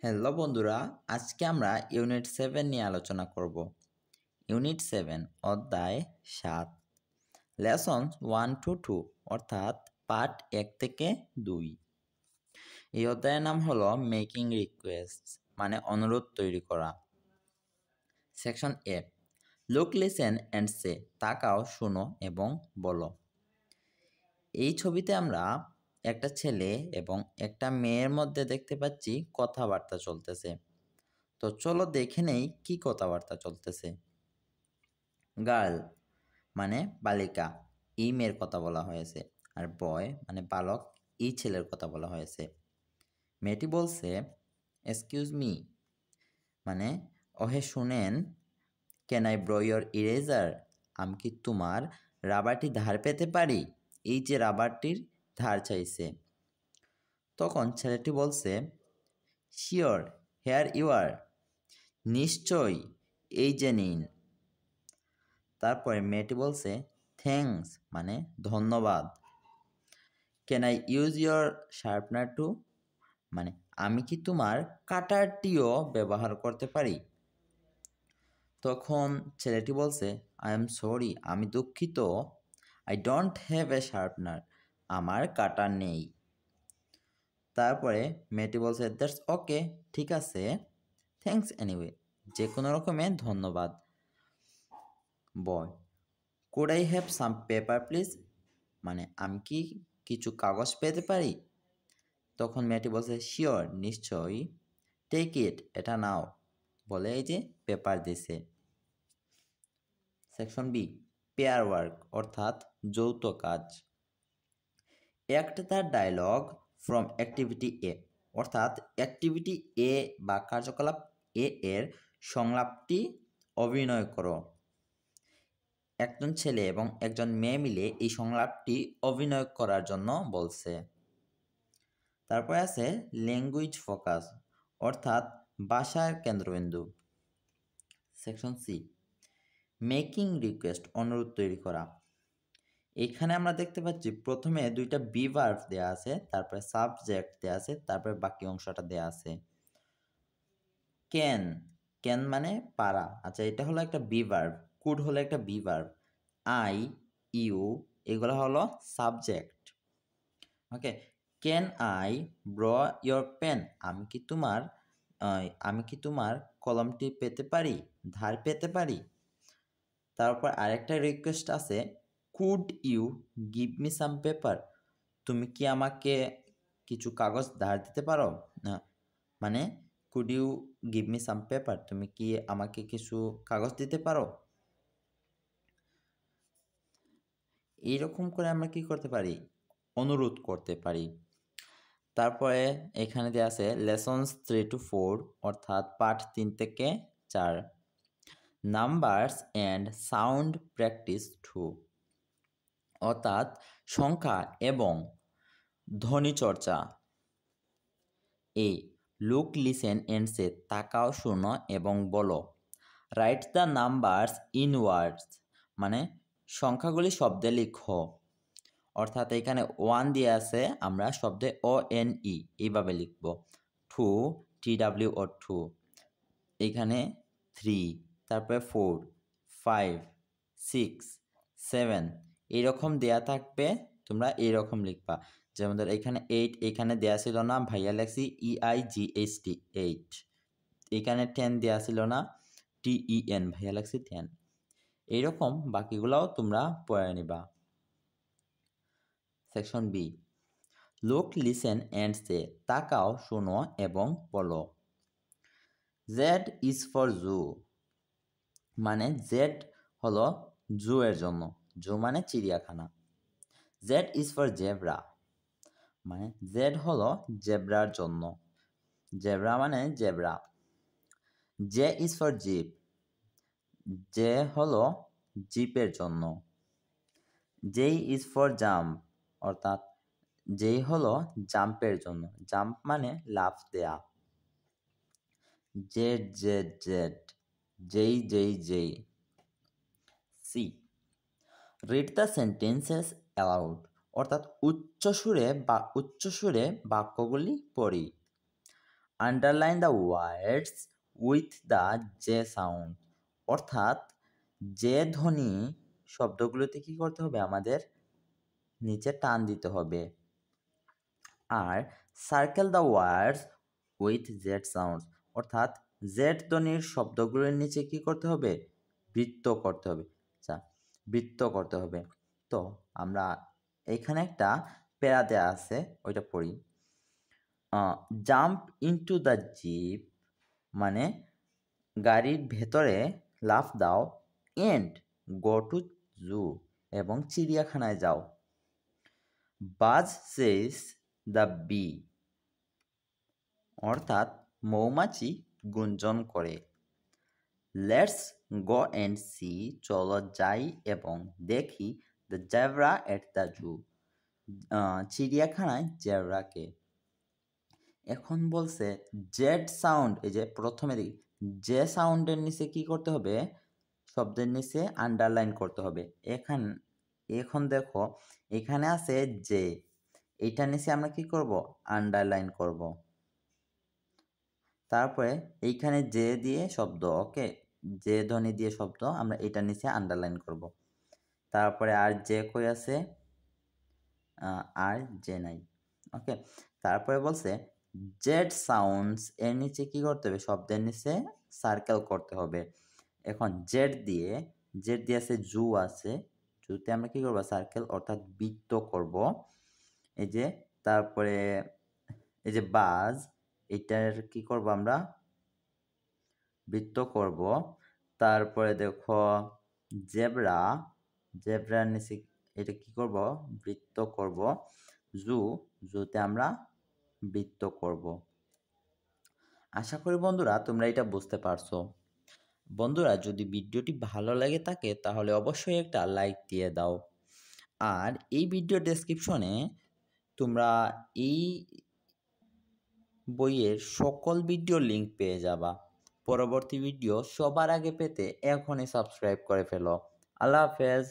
Hello বন্ধুরা, আজকে আমরা ইউনিট 7 নিয়ে আলোচনা করব। ইউনিট 7 অধ্যায় 7 লেসনস 1 to 2 অর্থাৎ পার্ট 1 থেকে 2। এই অধ্যায়ের নাম হলো মেকিং রিকোয়েস্টস মানে অনুরোধ তৈরি করা। Section A, look listen and say, তাকাও, শুনো এবং বলো। এই ছবিতে আমরা একটা ছেলে এবং একটা মেয়ের মধ্যে দেখতে পাচ্ছি কথাবার্তা চলতেছে। তো চলো দেখে নেই কি কথাবার্তা চলতেছে। গার্ল মানে বালিকা, এই মেয়ের কথা বলা হয়েছে, আর বয় মানে বালক, এই ছেলের কথা বলা হয়েছে। মেয়েটি বলছে এক্সকিউজ মি মানে ওহে শুনেন, can I borrow your eraser, আমি কি তোমার রাবারটি ধার পেতে পারি। এই যে রাবারটির ধার চাইছে। তখন ছেলেটি বলছে শিওর, হেয়ার ইউ আর, নিশ্চয়ই, এই যে নিন। তারপরে মেয়েটি বলছে থ্যাঙ্কস মানে ধন্যবাদ। Can I use your sharpener too, মানে আমি কি তোমার কাটারটিও ব্যবহার করতে পারি। তখন ছেলেটি বলছে আই এম সরি, আমি দুঃখিত, I don't have a sharpener, আমার কাটার নেই। তারপরে মেয়েটি বলছে দ্যাটস ওকে, ঠিক আছে, থ্যাঙ্কস এনিওয়ে, যে কোনো রকমে ধন্যবাদ। Boy could I have some paper please, মানে আমি কি কিছু কাগজ পেতে পারি। তখন মেয়েটি বলছে শিওর, নিশ্চয়ই, টেক ইট, এটা নাও, বলে এই যে পেপার দিছে। সেকশন বি, পেয়ার ওয়ার্ক অর্থাৎ যৌথ কাজ। Act the dialogue from activity A, অর্থাৎ অ্যাক্টিভিটি এ বা কার্যকলাপ এ এর সংলাপটি অভিনয় করো। একজন ছেলে এবং একজন মেয়ে মিলে এই সংলাপটি অভিনয় করার জন্য বলছে। তারপরে আছে ল্যাঙ্গুয়েজ ফোকাস অর্থাৎ ভাষার কেন্দ্রবিন্দু। সেকশন সি, মেকিং রিকোয়েস্ট অনুরোধ তৈরি করা। এখানে আমরা দেখতে পাচ্ছি প্রথমে দুইটা বি ভার্ব দেওয়া আছে, তারপরে সাবজেক্ট দেওয়া আছে, তারপরে বাকি অংশটা দেওয়া আছে। ক্যান, ক্যান মানে পারা, আচ্ছা এটা হলো একটা বি ভার্ব। কুড হলো একটা বি ভার্ব। আই, ইউ এগুলো হলো subject. Okay, can I borrow your pen, আমি কি তোমার কলমটি পেতে পারি, ধার পেতে পারি। তারপর আরেকটা রিকোয়েস্ট আছে could you give me some paper, তুমি কি আমাকে কিছু কাগজ ধার দিতে পারো, না মানে could you give me some paper, তুমি কি আমাকে কিছু কাগজ দিতে পারো। এইরকম করে আমরা কি করতে পারি, অনুরোধ করতে পারি। তারপরে এখানে দেওয়া আছে লেসনস 3 to 4 অর্থাৎ পাঠ 3 থেকে 4। নাম্বারস অ্যান্ড সাউন্ড প্র্যাকটিস 2 অর্থাৎ সংখ্যা এবং ধ্বনি চর্চা। এ, লুক লিসেন অ্যান্ড সে, তাকাও, শোনো এবং বলো। Write the numbers in words, মানে সংখ্যাগুলি শব্দে লিখো। অর্থাৎ এখানে 1 দিয়ে আছে, আমরা শব্দে ONE এইভাবে লিখব। 2 TW ও 2, এখানে 3, তারপরে 4, 5, 6, 7 এইরকম দেয়া থাকবে, তোমরা এইরকম লিখবা। যেমন ধর এখানে 8 এখানে দেয়া ছিল না, ভাইয়া লেখছি EIGHT 8। এখানে 10 দেয়া ছিল না, TEN ভাইয়া লেখছি 10। এইরকম বাকিগুলাও তোমরা পড়ে নিবা। Section B, look listen and say, তাকাও, শোনো এবং বলো। জেড ইজ ফর জু, মানে জেড হলো জু এর জন্য, জু মানে চিড়িয়াখানা। জেড ইজ ফর জেব্রা, মানে জেড হলো জেব্রার জন্য, জেব্রা মানে zebra. J is for jeep, J হলো জিপের জন্য। জে ইজ ফর জাম্প, অর্থাৎ যেই হলো জাম্পের জন্য, জাম্প মানে লাফ দেয়া। জেড জেড জেড, যেই যেই যেই। C, read the sentences aloud, অর্থাৎ উচ্চস্বরে বাক্যগুলি পড়ি। Underline the words with the J sound, অর্থাৎ যে ধ্বনি শব্দগুলোতে কি করতে হবে, আমাদের নিচে টান দিতে হবে। আর circle the words with Z sound, অর্থাৎ জেড ধ্বনির শব্দগুলোর নিচে কি করতে হবে, বৃত্ত করতে হবে। আচ্ছা, বৃত্ত করতে হবে। তো আমরা এখানে একটা প্যারা দেওয়া আছে, ওইটা পড়ি। জাম্প ইনটু দ্য জিপ মানে গাড়ির ভেতরে লাফ দাও, এন্ড গো টু জু এবং চিড়িয়াখানায় যাও। বাজ সেজ দ্য বি, অর্থাৎ মৌমাছি গুঞ্জন করে। লেটস গো অ্যান্ড সি, চলো যাই এবং দেখি, the zebra at the zoo, চিড়িয়াখানায় জেব্রাকে। এখন বলছে জেড সাউন্ড, এই যে প্রথমে দিকে যে সাউন্ডের নিচে কি করতে হবে, শব্দের নিচে আন্ডারলাইন করতে হবে। এখন দেখো এখানে আছে যে, এইটার নিচে আমরা কি করব, আন্ডারলাইন করব। তারপরে এইখানে যে দিয়ে শব্দ, ওকে, যে ধ্বনি দিয়ে শব্দ আমরা এটার নিচে আন্ডারলাইন করব। তারপরে আর যে কই আছে, আর যে নাই, ওকে। তারপরে বলছে জেড সাউন্ডস, এর নিচে কি করতে হবে, শব্দের নিচে সার্কেল করতে হবে। এখন জেড দিয়ে আছে জু আছে, জুতে আমরা কি করব, সার্কেল অর্থাৎ বৃত্ত করব। এই যে তারপরে এই যে বাজ, এটার কি করব, আমরা বৃত্ত করব। তারপরে দেখো জেব্রার নিচে এটা কি করব, বৃত্ত করব। জুতে আমরা বৃত্ত করব। আশা করি বন্ধুরা তোমরা এটা বুঝতে পারছো। বন্ধুরা যদি ভিডিওটি ভালো লাগে থাকে তাহলে অবশ্যই একটা লাইক দিয়ে দাও। আর এই ভিডিও ডেসক্রিপশনে তোমরা এই বইয়ের সকল ভিডিও লিঙ্ক পেয়ে যাবা। পরবর্তী ভিডিও সবার আগে পেতে এখনই সাবস্ক্রাইব করে ফেলো। আল্লাহ হাফেজ।